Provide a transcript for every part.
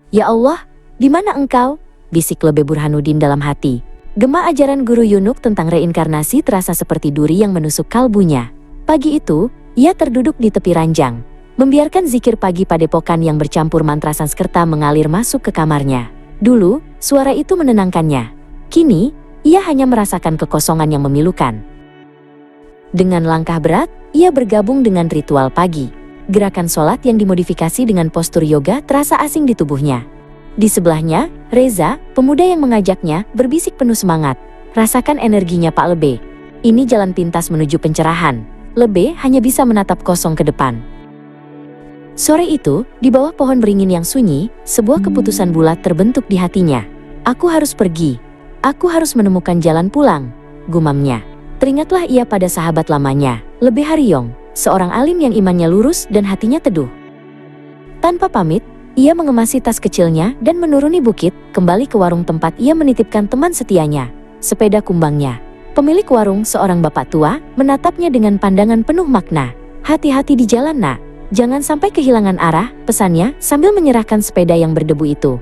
Ya Allah, di mana engkau? Bisik Lebe Burhanuddin dalam hati. Gema ajaran Guru Yunuk tentang reinkarnasi terasa seperti duri yang menusuk kalbunya. Pagi itu, ia terduduk di tepi ranjang, membiarkan zikir pagi padepokan yang bercampur mantra Sanskerta mengalir masuk ke kamarnya. Dulu, suara itu menenangkannya. Kini, ia hanya merasakan kekosongan yang memilukan. Dengan langkah berat, ia bergabung dengan ritual pagi. Gerakan sholat yang dimodifikasi dengan postur yoga terasa asing di tubuhnya. Di sebelahnya, Reza, pemuda yang mengajaknya, berbisik penuh semangat. Rasakan energinya Pak Lebe. Ini jalan pintas menuju pencerahan. Lebe hanya bisa menatap kosong ke depan. Sore itu, di bawah pohon beringin yang sunyi, sebuah keputusan bulat terbentuk di hatinya. Aku harus pergi. Aku harus menemukan jalan pulang, gumamnya. Teringatlah ia pada sahabat lamanya, Lebe Haryong, seorang alim yang imannya lurus dan hatinya teduh. Tanpa pamit, ia mengemasi tas kecilnya dan menuruni bukit, kembali ke warung tempat ia menitipkan teman setianya, sepeda kumbangnya. Pemilik warung, seorang bapak tua, menatapnya dengan pandangan penuh makna. Hati-hati di jalan, nak. Jangan sampai kehilangan arah, pesannya sambil menyerahkan sepeda yang berdebu itu.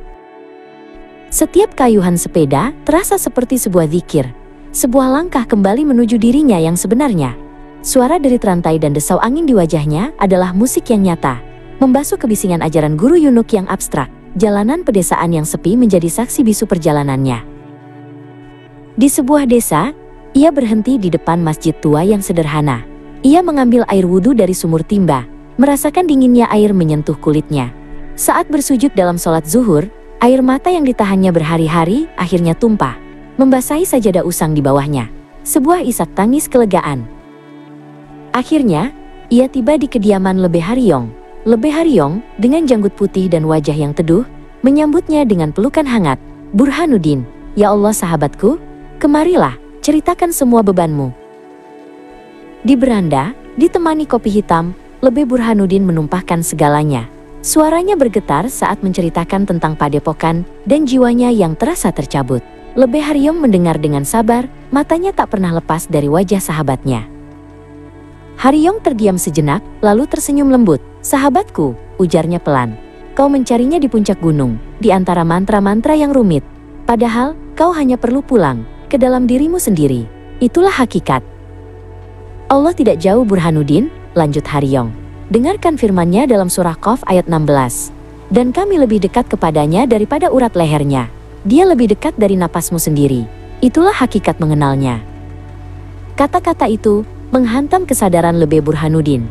Setiap kayuhan sepeda terasa seperti sebuah zikir. Sebuah langkah kembali menuju dirinya yang sebenarnya. Suara derit rantai dan desau angin di wajahnya adalah musik yang nyata, membasuh kebisingan ajaran Guru Yunuk yang abstrak. Jalanan pedesaan yang sepi menjadi saksi bisu perjalanannya. Di sebuah desa, ia berhenti di depan masjid tua yang sederhana. Ia mengambil air wudhu dari sumur timba, merasakan dinginnya air menyentuh kulitnya. Saat bersujud dalam sholat zuhur, air mata yang ditahannya berhari-hari akhirnya tumpah, membasahi sajadah usang di bawahnya. Sebuah isak tangis kelegaan. Akhirnya, ia tiba di kediaman Lebe Haryong. Lebe Haryong, dengan janggut putih dan wajah yang teduh, menyambutnya dengan pelukan hangat. Burhanuddin, ya Allah sahabatku, kemarilah, ceritakan semua bebanmu. Di beranda, ditemani kopi hitam, Lebe Burhanuddin menumpahkan segalanya. Suaranya bergetar saat menceritakan tentang padepokan dan jiwanya yang terasa tercabut. Lebe Haryong mendengar dengan sabar, matanya tak pernah lepas dari wajah sahabatnya. Haryong terdiam sejenak, lalu tersenyum lembut. Sahabatku, ujarnya pelan. Kau mencarinya di puncak gunung, di antara mantra-mantra yang rumit. Padahal, kau hanya perlu pulang ke dalam dirimu sendiri. Itulah hakikat. Allah tidak jauh Burhanuddin, lanjut Haryong. Dengarkan firman-Nya dalam surah Qaf ayat 16. Dan kami lebih dekat kepadanya daripada urat lehernya. Dia lebih dekat dari napasmu sendiri. Itulah hakikat mengenalnya. Kata-kata itu menghantam kesadaran Lebe Burhanuddin.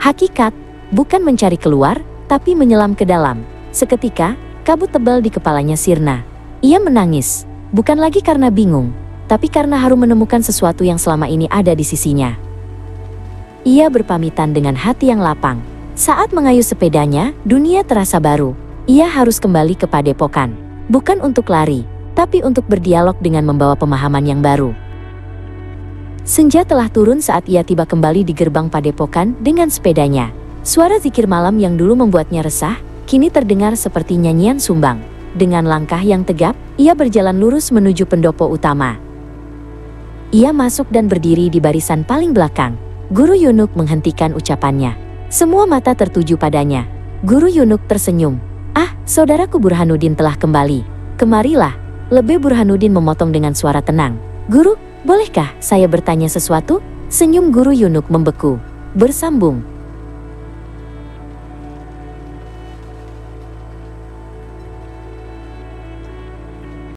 Hakikat bukan mencari keluar, tapi menyelam ke dalam. Seketika, kabut tebal di kepalanya sirna. Ia menangis, bukan lagi karena bingung, tapi karena haru menemukan sesuatu yang selama ini ada di sisinya. Ia berpamitan dengan hati yang lapang. Saat mengayuh sepedanya, dunia terasa baru. Ia harus kembali ke padepokan. Bukan untuk lari, tapi untuk berdialog dengan membawa pemahaman yang baru. Senja telah turun saat ia tiba kembali di gerbang padepokan dengan sepedanya. Suara zikir malam yang dulu membuatnya resah, kini terdengar seperti nyanyian sumbang. Dengan langkah yang tegap, ia berjalan lurus menuju pendopo utama. Ia masuk dan berdiri di barisan paling belakang. Guru Yunuk menghentikan ucapannya. Semua mata tertuju padanya. Guru Yunuk tersenyum. Ah, saudaraku Burhanuddin telah kembali. Kemarilah. Lebe Burhanuddin memotong dengan suara tenang. Guru, bolehkah saya bertanya sesuatu? Senyum Guru Yunuk membeku. Bersambung.